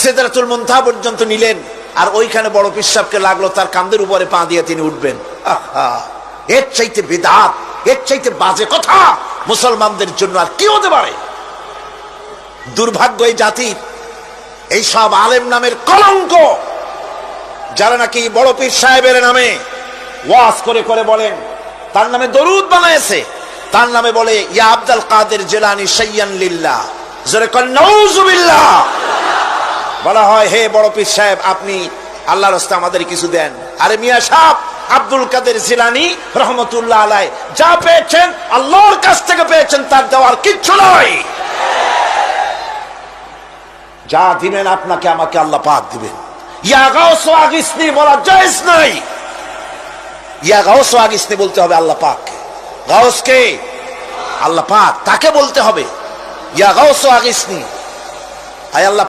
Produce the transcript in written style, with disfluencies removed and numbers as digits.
সিদরাতুল মুনতাহা পর্যন্ত নিলেন, আর ওইখানে বড় পীর সাহেবকে লাগলো তার কাঁধের উপরে পা দিয়ে তিনি উঠবেন। আহা, এর চাইতে বিদআত, এর চাইতে বাজে কথা মুসলমানদের জন্য আর কি হতে পারে? দুর্ভাগ্য এই জাতির, এই সব আলেম নামের কলঙ্ক, যারা নাকি বড় পীর সাহেবের নামে ওয়াজ করে করে বলেন, তার নামে দরুদ বানায়েছে, তার নামে বলে ইয়া আব্দুল কাদের জিলানী শাইয়ান লিল্লাহ, জোরে কর নাউযুবিল্লাহ। বলা হয় হে বড় পীর সাহেব আপনি আল্লাহর রাস্তায় আমাদের কিছু দেন। আরে মিয়া সাহেব, আব্দুল কাদের জিলানী রহমতুল্লাহ আলাইহি যা পেয়েছেন আল্লাহর কাছ থেকে পেয়েছেন, তার দেওয়ার কিচ্ছু নয়। যা দিবেন আপনাকে আমাকে আল্লাহ পাক দিবেন। ইয়া গাউস ওয়া আগিসনি বলা জায়েজ নাই। ইয়া গাউস ওয়া আগিসনি বলতে হবে আল্লাহ পাককে। গাউস কে? আল্লাহ পাক, তাকে বলতে হবে ইয়া গাউস ওয়া আগিসনি। আয় আল্লাহ